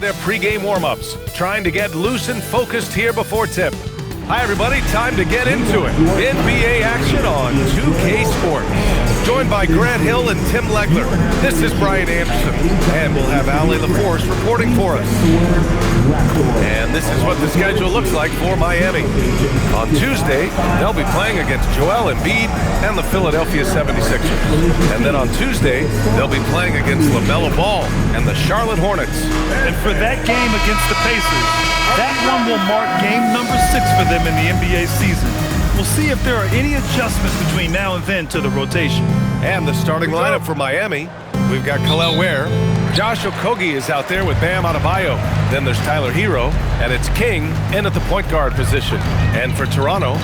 Their pregame warm-ups, trying to get loose and focused here before tip. Hi everybody, time to get into it. NBA action on 2K Sports. Joined by Grant Hill and Tim Legler. This is Brian Anderson, and we'll have Ali LaForce reporting for us. And this is what the schedule looks like for Miami. On Tuesday, they'll be playing against Joel Embiid and the Philadelphia 76ers. And then on Tuesday, they'll be playing against LaMelo Ball and the Charlotte Hornets. And for that game against the Pacers, that one will mark game number 6 for them in the NBA season. We'll see if there are any adjustments between now and then to the rotation. And the starting lineup for Miami, we've got Kel'el Ware. Josh Okogie is out there with Bam Adebayo. Then there's Tyler Hero, and it's King in at the point guard position. And for Toronto,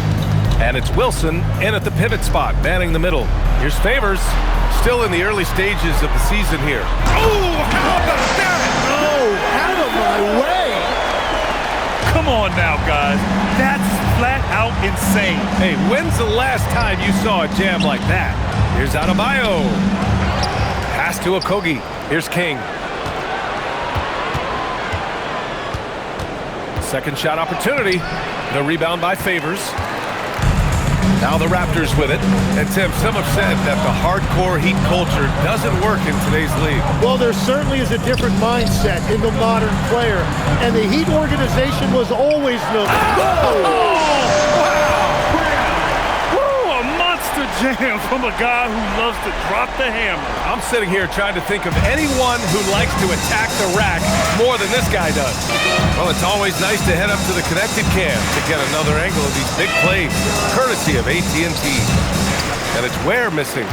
and it's Wilson in at the pivot spot, manning the middle. Here's Favors, still in the early stages of the season here. Oh, how about that? Oh, out of my way. Come on now, guys. That's flat out insane. Hey, when's the last time you saw a jam like that? Here's Adebayo. Pass to Okogie. Here's King. Second shot opportunity. The rebound by Favors. Now the Raptors with it. And Tim, some have said that the hardcore Heat culture doesn't work in today's league. Well, there certainly is a different mindset in the modern player. And the Heat organization was always known. A monster jam from a guy who loves to drop the hammer. I'm sitting here trying to think of anyone who likes to attack the rack more than this guy does. Well, it's always nice to head up to the connected cam to get another angle of these big plays, courtesy of AT&T. And it's Ware missing.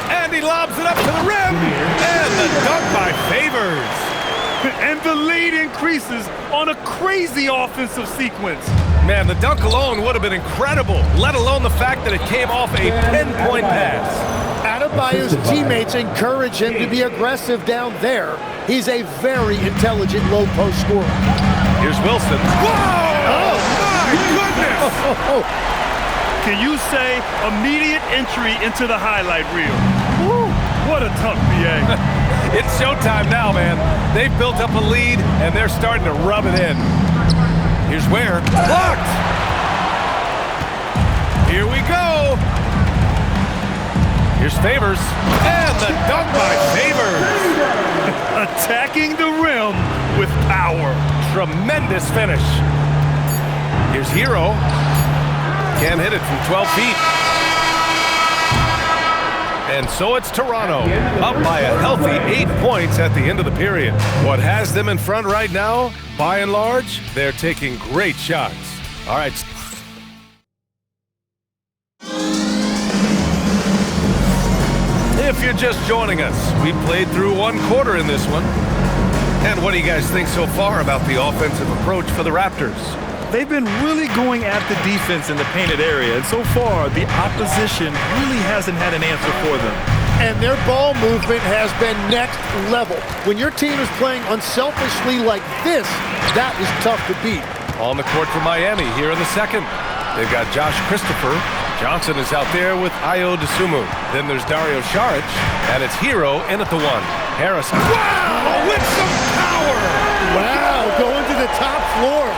And he lobs it up to the rim. And the dunk by Favors. And the lead increases on a crazy offensive sequence. Man, the dunk alone would have been incredible, let alone the fact that it came off a pinpoint pass. Adebayo's teammates encourage him to be aggressive down there. He's a very intelligent low-post scorer. Here's Wilson. Whoa! Oh, my goodness! Can you say immediate entry into the highlight reel? Woo, what a dunk, BA. It's showtime now, man. They've built up a lead, and they're starting to rub it in. Here's Ware. Blocked! Here we go! Here's Favors. And the dunk by Favors! Attacking the rim with power. Tremendous finish. Here's Hero. Can't hit it from 12 feet. And so it's Toronto, up by a healthy 8 points at the end of the period. What has them in front right now, by and large, they're taking great shots. All right. If you're just joining us, we played through one quarter in this one. And what do you guys think so far about the offensive approach for the Raptors? They've been really going at the defense in the painted area, and so far, the opposition really hasn't had an answer for them. And their ball movement has been next level. When your team is playing unselfishly like this, that is tough to beat. On the court for Miami here in the second. They've got Josh Christopher. Johnson is out there with Ayo Dosunmu. Then there's Dario Saric, and it's Hero in at the one. Harris. Wow, with some power! Wow, going to the top floor.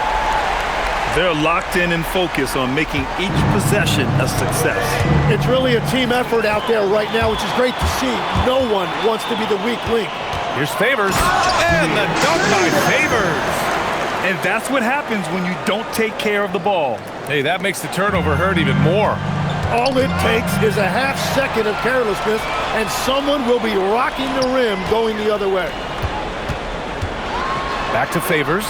They're locked in and focused on making each possession a success. It's really a team effort out there right now, which is great to see. No one wants to be the weak link. Here's Favors, and the dunk by Favors. And that's what happens when you don't take care of the ball. Hey, that makes the turnover hurt even more. All it takes is a half second of carelessness, and someone will be rocking the rim going the other way. Back to Favors.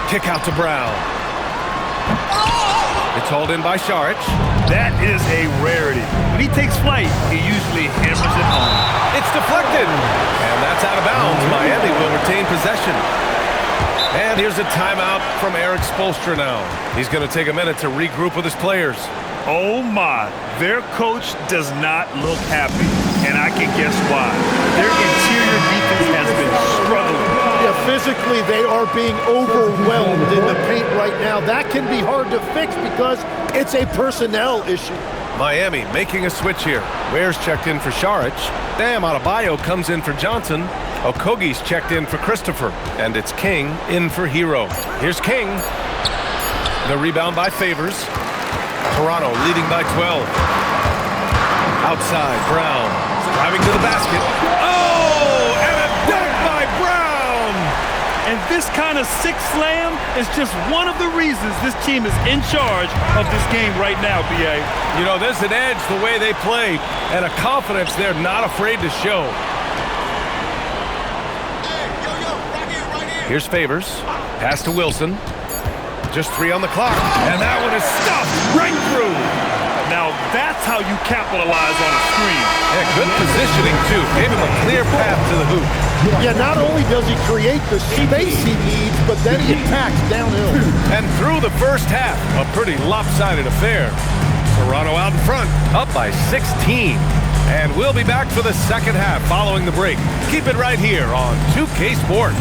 Kick out to Brown. It's hauled in by Saric. That is a rarity. When he takes flight, he usually hammers it home. It's deflected. And that's out of bounds. Miami will retain possession. And here's a timeout from Eric Spoelstra now. He's going to take a minute to regroup with his players. Oh my, their coach does not look happy. And I can guess why. Their interior defense has been struggling. Yeah, physically, they are being overwhelmed in the paint right now. That can be hard to fix because it's a personnel issue. Miami making a switch here. Ware's checked in for Šarić. Bam Adebayo comes in for Johnson. Okogie's checked in for Christopher. And it's King in for Hero. Here's King. The rebound by Favors. Toronto leading by 12. Outside, Brown driving to the basket. Oh, and a dunk by Brown! And this kind of six slam is just one of the reasons this team is in charge of this game right now, B.A. You know, there's an edge the way they play and a confidence they're not afraid to show. Here's Favors. Pass to Wilson. Just 3 on the clock. And that one is stuffed right through. Now that's how you capitalize on a screen. Yeah, good positioning, too. Gave him a clear path to the hoop. Yeah, not only does he create the space he needs, but then he attacks downhill. And through the first half, a pretty lopsided affair. Toronto out in front, up by 16. And we'll be back for the second half following the break. Keep it right here on 2K Sports.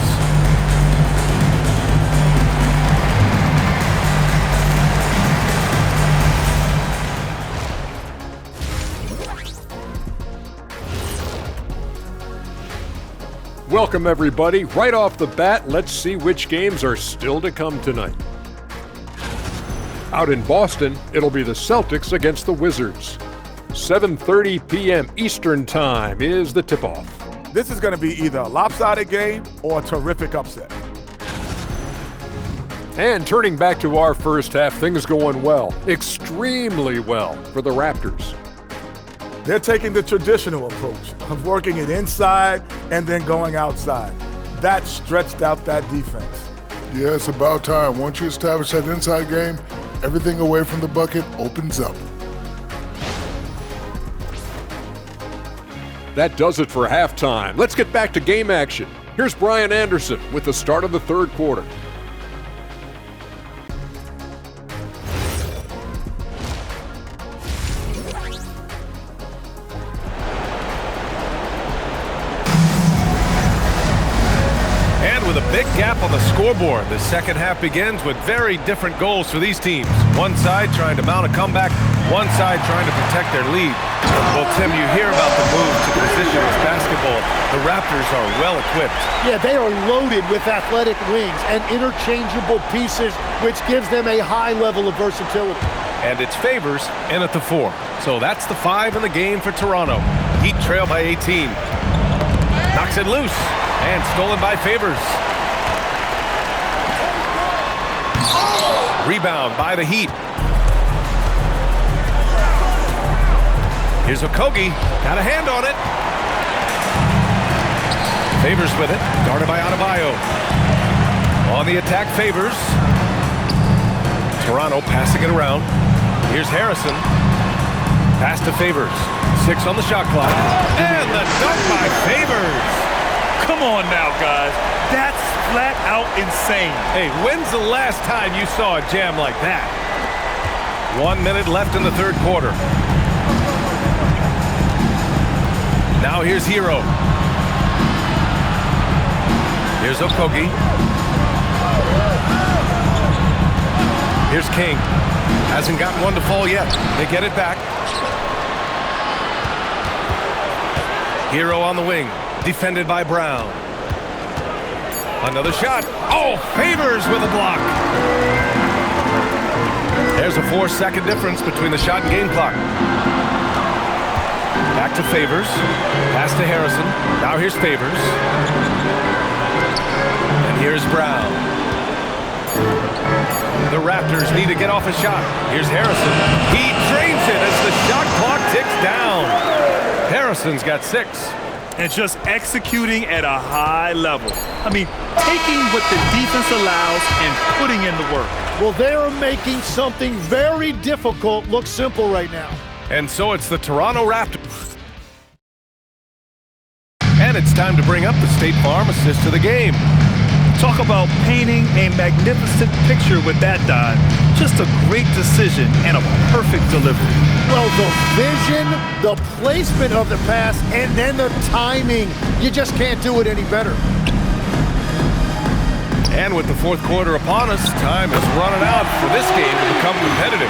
Welcome, everybody. Right off the bat, let's see which games are still to come tonight. Out in Boston, it'll be the Celtics against the Wizards. 7:30 p.m. Eastern Time is the tip-off. This is going to be either a lopsided game or a terrific upset. And turning back to our first half, things going well, extremely well for the Raptors. They're taking the traditional approach of working it inside and then going outside. That stretched out that defense. Yeah, it's about time. Once you establish that inside game, everything away from the bucket opens up. That does it for halftime. Let's get back to game action. Here's Brian Anderson with the start of the third quarter. With a big gap on the scoreboard, the second half begins with very different goals for these teams. One side trying to mount a comeback, one side trying to protect their lead. Well, Tim, you hear about the move to positionless basketball. The Raptors are well equipped. Yeah, they are loaded with athletic wings and interchangeable pieces, which gives them a high level of versatility. And it's Favors in at the 4. So that's the 5 in the game for Toronto. Heat trail by 18. Knocks it loose. And stolen by Favors. Rebound by the Heat. Here's Okogie. Got a hand on it. Favors with it. Guarded by Adebayo. On the attack, Favors. Toronto passing it around. Here's Harrison. Pass to Favors. 6 on the shot clock. And the dunk by Favors. Come on now, guys. That's flat out insane. Hey, when's the last time you saw a jam like that? 1 minute left in the third quarter. Now here's Hero. Here's Okogie. Here's King. Hasn't gotten one to fall yet. They get it back. Hero on the wing. Defended by Brown. Another shot. Oh, Favors with a block. There's a 4-second difference between the shot and game clock. Back to Favors. Pass to Harrison. Now here's Favors. And here's Brown. The Raptors need to get off a shot. Here's Harrison. He drains it as the shot clock ticks down. Harrison's got 6. And just executing at a high level. I mean, taking what the defense allows and putting in the work. Well, they are making something very difficult look simple right now. And so it's the Toronto Raptors. And it's time to bring up the State Farm assist to the game. Talk about painting a magnificent picture with that dive. Just a great decision and a perfect delivery. Well, the vision, the placement of the pass, and then the timing. You just can't do it any better. And with the fourth quarter upon us, time is running out for this game to become competitive.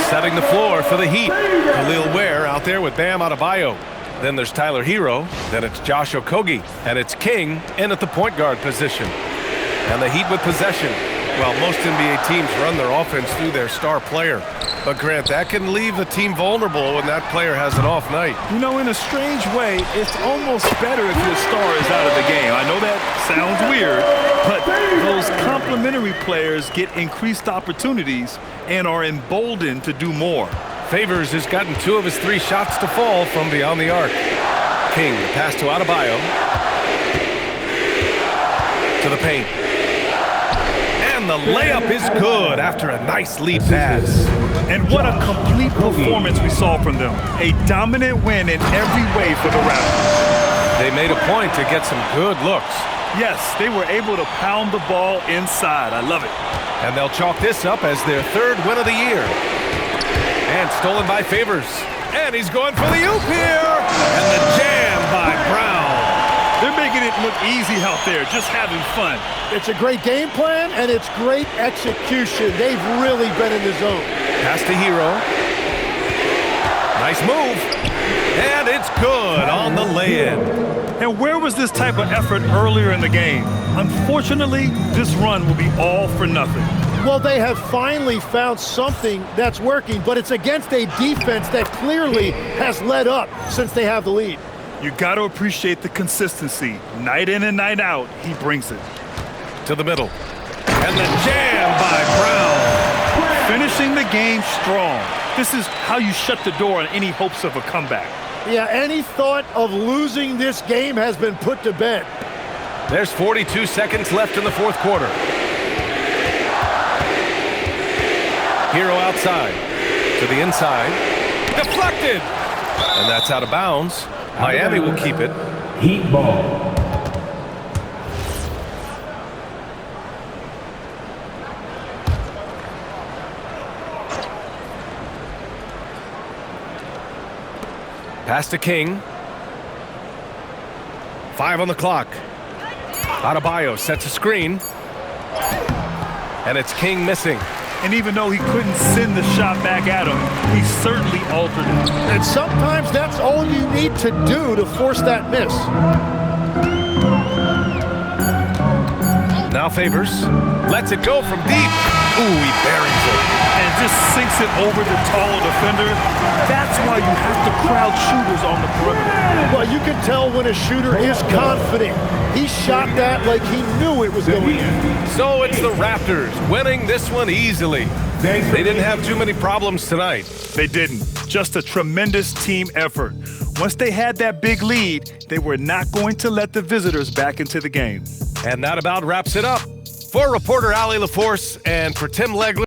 Setting the floor for the Heat. Khalil Ware out there with Bam Adebayo. Then there's Tyler Hero. Then it's Josh Okogie. And it's King in at the point guard position. And the Heat with possession. Well, most NBA teams run their offense through their star player. But Grant, that can leave the team vulnerable when that player has an off night. You know, in a strange way, it's almost better if your star is out of the game. I know that sounds weird, but those complementary players get increased opportunities and are emboldened to do more. Favors has gotten 2 of his 3 shots to fall from beyond the arc. King, pass to Adebayo. To the paint. And the layup is good after a nice lead pass. And what a complete performance we saw from them. A dominant win in every way for the Raptors. They made a point to get some good looks. Yes, they were able to pound the ball inside. I love it. And they'll chalk this up as their 3rd win of the year. And stolen by Favors. And he's going for the oop here. And the jam by Brown. They're making it look easy out there, just having fun. It's a great game plan, and it's great execution. They've really been in the zone. Pass to Hero. Nice move. And it's good on the lay-in. And where was this type of effort earlier in the game? Unfortunately, this run will be all for nothing. Well, they have finally found something that's working, but it's against a defense that clearly has let up since they have the lead. You got to appreciate the consistency. Night in and night out, he brings it. To the middle. And the jam by Brown. Finishing the game strong. This is how you shut the door on any hopes of a comeback. Yeah, any thought of losing this game has been put to bed. There's 42 seconds left in the 4th quarter. Hero outside. To the inside. Deflected. And that's out of bounds. Miami will keep it. Heat ball. Pass to King. 5 on the clock. Adebayo sets a screen. And it's King missing. And even though he couldn't send the shot back at him, he certainly altered it. And sometimes that's all you need to do to force that miss. Now Favors. Lets it go from deep. Ooh, he buries it. And just sinks it over the taller defender. That's why you have to crowd shooters on the perimeter. Well, you can tell when a shooter is confident. He shot that like he knew it was going in. So it's the Raptors winning this one easily. They didn't have too many problems tonight. They didn't. Just a tremendous team effort. Once they had that big lead, they were not going to let the visitors back into the game. And that about wraps it up. For reporter Allie LaForce and for Tim Legler.